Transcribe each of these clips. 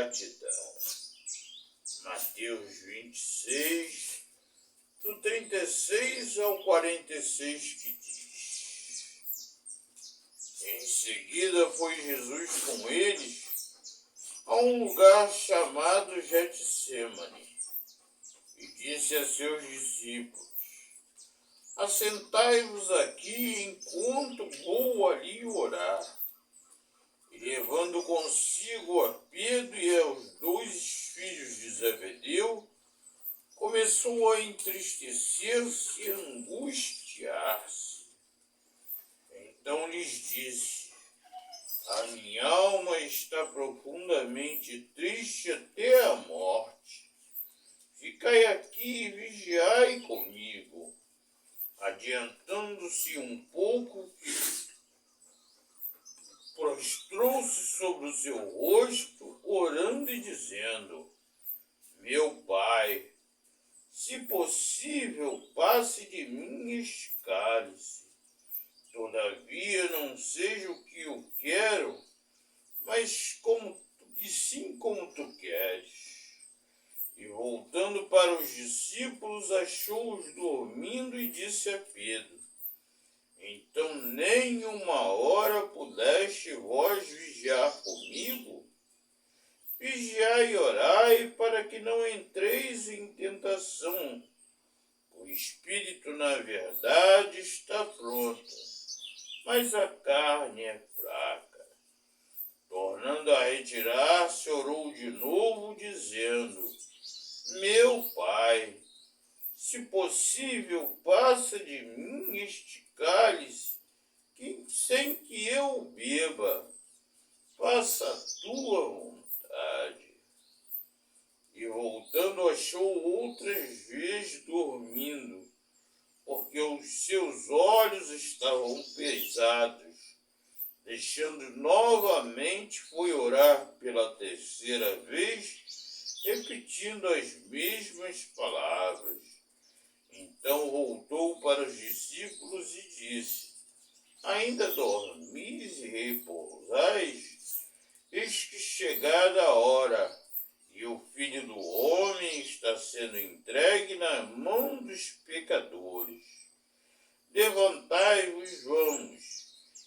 gratidão. Mateus 26, do 36 ao 46, que diz: Em seguida foi Jesus com eles a um lugar chamado Getsêmani e disse a seus discípulos: Assentai-vos aqui enquanto vou ali orar. E levando consigo a Pedro e aos 2 filhos de Zebedeu, começou a entristecer-se e angustiar-se. Então lhes disse: A minha alma está profundamente triste até a morte. Ficai aqui e vigiai comigo. Adiantando-se um pouco, prostrou-se sobre o seu rosto, orando e dizendo: Meu Pai, se possível, passe de mim este cálice. Todavia não seja o que eu quero, mas como tu queres. E voltando para os discípulos, achou-os dormindo e disse a Pedro: Então nem uma hora pudeste vós vigiar comigo? Vigiai e orai para que não entreis em tentação. O espírito, na verdade, está pronto, mas a carne é fraca. Tornando a retirar-se, orou de novo, dizendo: Meu Pai, se possível, passa de mim este cálice, sem que eu beba. Faça a tua vontade. E voltando, achou outras vezes dormindo, porque os seus olhos estavam pesados. Deixando novamente, foi orar pela 3ª vez, repetindo as mesmas palavras. Então voltou para os discípulos e disse: Ainda dormis e repousais? Eis que chegada a hora, e o Filho do Homem está sendo entregue na mão dos pecadores. Levantai-vos, vamos,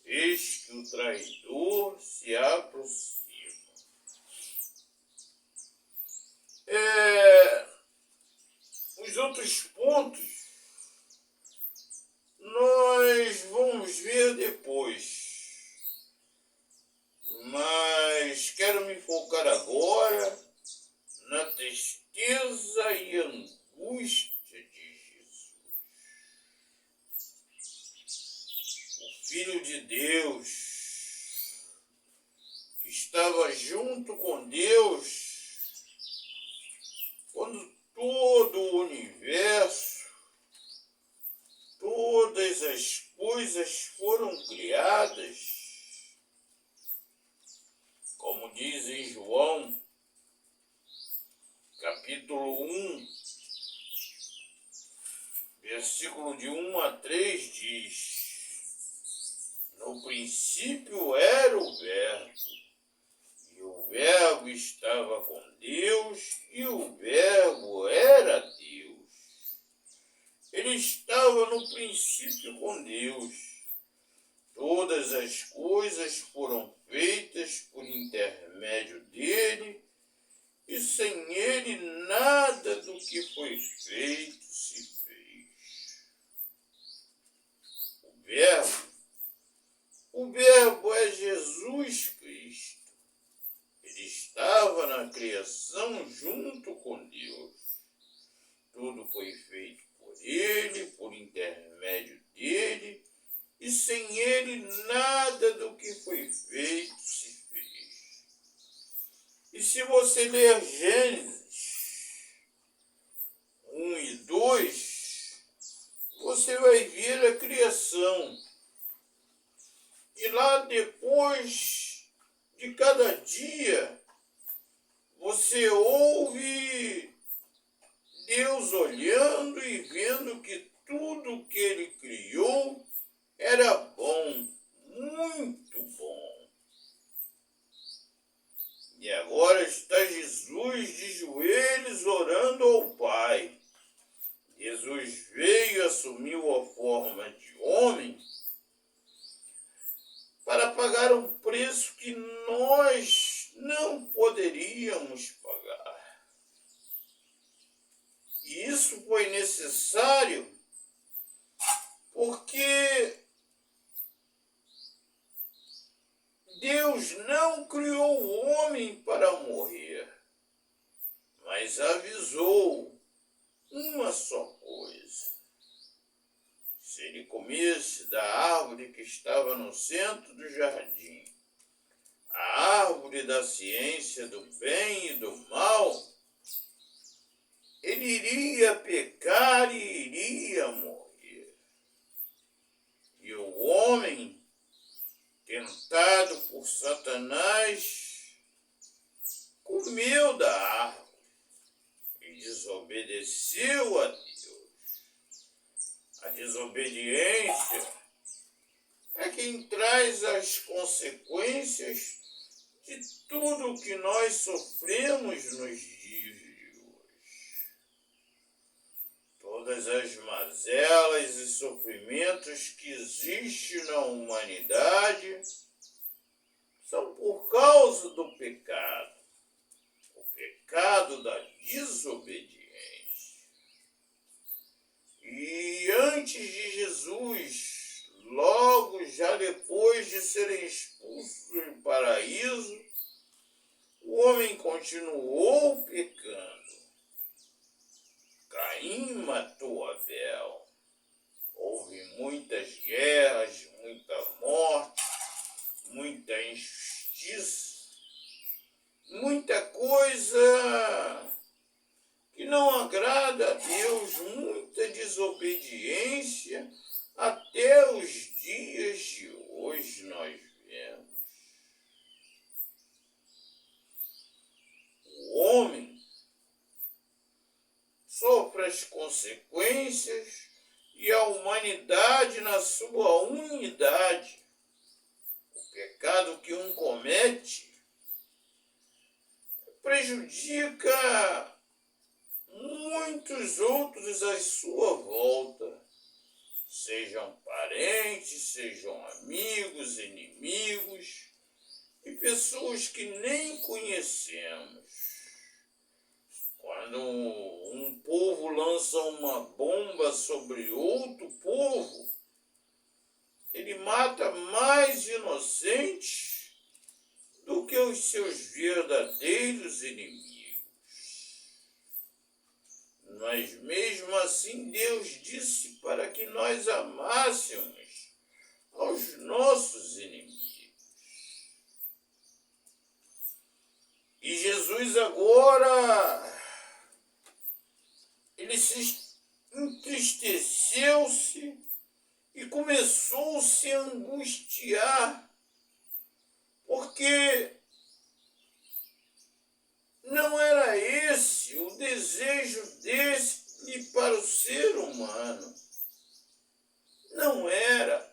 eis que o traidor se aproxima. Os outros pontos nós vamos ver depois, mas quero me focar agora na tristeza e angústia de Jesus. O Filho de Deus, que estava junto com Deus quando todo o universo, todas as coisas foram criadas, como diz em João, capítulo 1, versículo de 1 a 3, diz: No princípio era o Verbo, e o Verbo estava com Deus, e o Verbo era Deus. Ele estava no princípio com Deus. Todas as coisas foram feitas por intermédio dele, e sem ele nada do que foi feito se fez. O Verbo é Jesus Cristo. Ele estava na criação junto com Deus. Tudo foi feito por ele, por intermédio dele, e sem ele nada do que foi feito se fez. E se você ler Gênesis 1 e 2, você vai ver a criação. E lá depois de cada dia, você ouve Deus olhando e vendo que tudo que ele criou era bom, muito bom. E agora está assumiu a forma de homem para pagar um preço que nós não poderíamos pagar. E isso foi necessário porque Deus não criou o homem para morrer, mas avisou uma só coisa: se ele comesse da árvore que estava no centro do jardim, a árvore da ciência do bem e do mal, ele iria pecar e iria morrer. E o homem, tentado por Satanás, comeu da árvore e desobedeceu a Deus. A desobediência é quem traz as consequências de tudo que nós sofremos nos dias de hoje. Todas as mazelas e sofrimentos que existem na humanidade são por causa do pecado, o pecado da desobediência. E antes de Jesus, logo já depois de serem expulsos do paraíso, o homem continuou pecando. Caim matou Abel. Houve muitas guerras, muita morte, muita injustiça, muita coisa que não agrada a Deus, muita desobediência, até os dias de hoje nós vemos. O homem sofre as consequências e a humanidade na sua unidade. O pecado que um comete prejudica muitos outros à sua volta, sejam parentes, sejam amigos, inimigos e pessoas que nem conhecemos. Quando um povo lança uma bomba sobre outro povo, ele mata mais inocentes do que os seus verdadeiros inimigos. Mas mesmo assim Deus disse para que nós amássemos aos nossos inimigos. E Jesus agora, ele se entristeceu-se e começou a se angustiar, porque não era esse o desejo dele para o ser humano. Não era.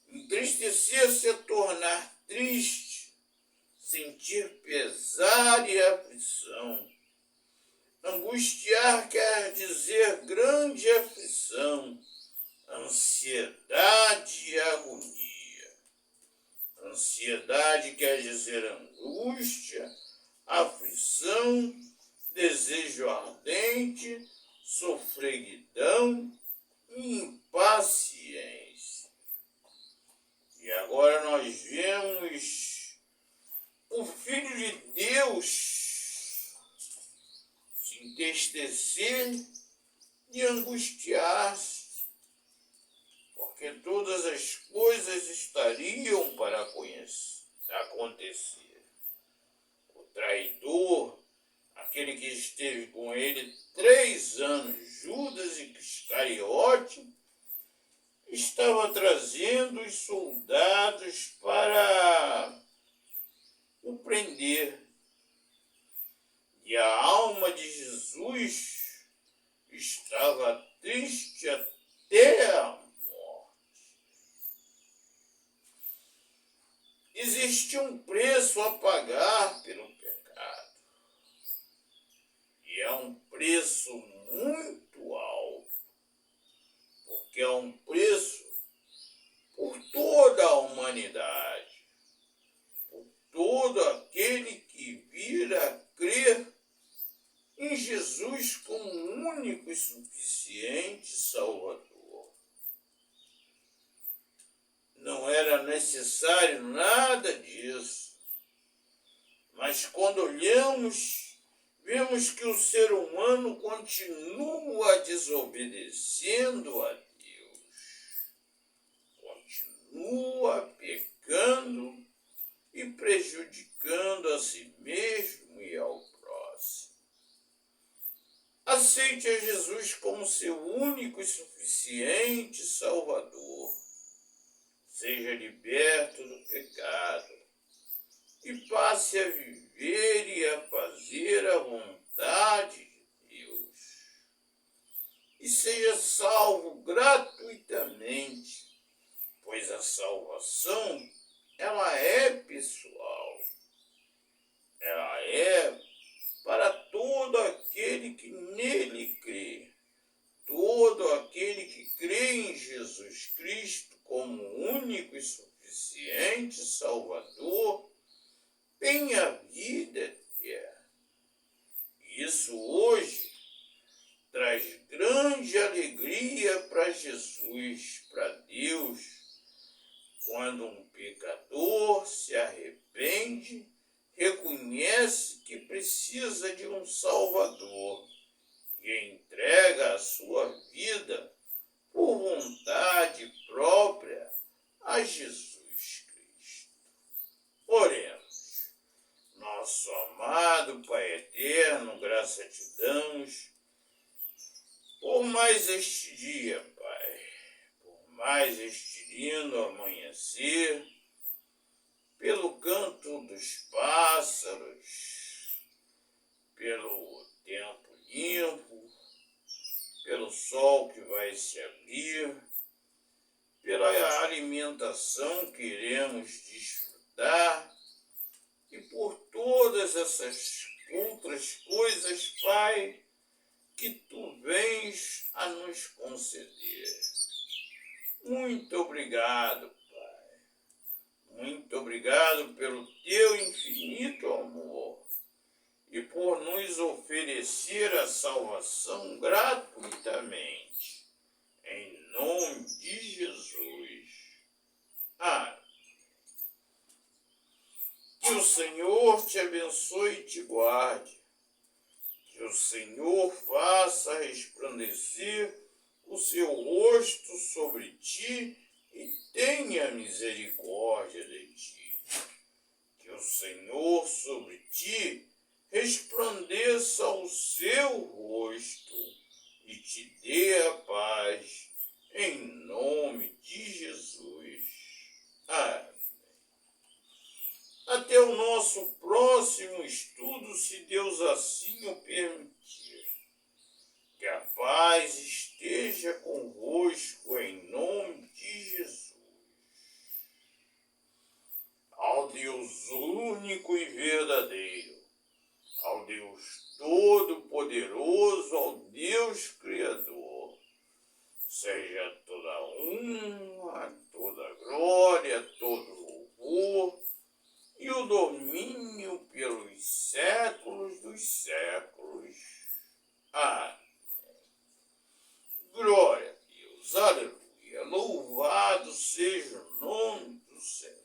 Entristecer-se é tornar triste, sentir pesar e aflição. Angustiar quer dizer grande aflição, ansiedade e agonia. Ansiedade quer dizer angústia, aflição, desejo ardente, sofreguidão e impaciência. E agora nós vemos o Filho de Deus se entristecer e angustiar-se, porque todas as coisas estariam para acontecer. O traidor, aquele que esteve com ele 3 anos, Judas Iscariote, estava trazendo os soldados para o prender. E a alma de Jesus estava triste até a morte. Existe um preço a pagar pelo pecado. E é um preço muito alto. em Jesus como único e suficiente Salvador. Não era necessário nada disso. Mas quando olhamos, vemos que o ser humano continua desobedecendo a Deus. Continua pecando e prejudicando a si mesmo e ao próximo. Aceite a Jesus como seu único e suficiente Salvador. Seja liberto do pecado e passe a viver e a fazer a vontade de Deus. E seja salvo gratuitamente, pois a salvação, ela é pessoal. Ela é para todo aquele que nele crê. Todo aquele que crê em Jesus Cristo como único e suficiente Salvador tem a vida eterna. Isso hoje traz grande alegria para Jesus, para Deus, quando um pecador se arrepende, reconhece que precisa de um Salvador e entrega a sua vida por vontade própria a Jesus Cristo. Oremos. Nosso amado Pai eterno, graça te damos por mais este dia, Pai, por mais este lindo amanhecer, pelo canto dos pássaros, pelo tempo limpo, pelo sol que vai se abrir, pela alimentação que iremos desfrutar e por todas essas outras coisas, Pai, que Tu vens a nos conceder. Muito obrigado, Pai. Muito obrigado pelo Teu infinito amor e por nos oferecer a salvação gratuitamente. Em nome de Jesus. Amém. Que o Senhor te abençoe e te guarde. Que o Senhor faça resplandecer o seu rosto sobre ti e tenha misericórdia de ti. Que o Senhor sobre ti resplandeça o seu rosto e te dê a paz, em nome de Jesus. Amém. Até o nosso próximo estudo, se Deus assim o permitir. Que a paz esteja convosco, em nome de Jesus. Ao Deus único e verdadeiro, ao Deus Todo-Poderoso, ao Deus Criador, seja toda honra, toda glória, todo louvor e o domínio pelos séculos dos séculos. Amém. Glória a Deus, aleluia, louvado seja o nome do Senhor.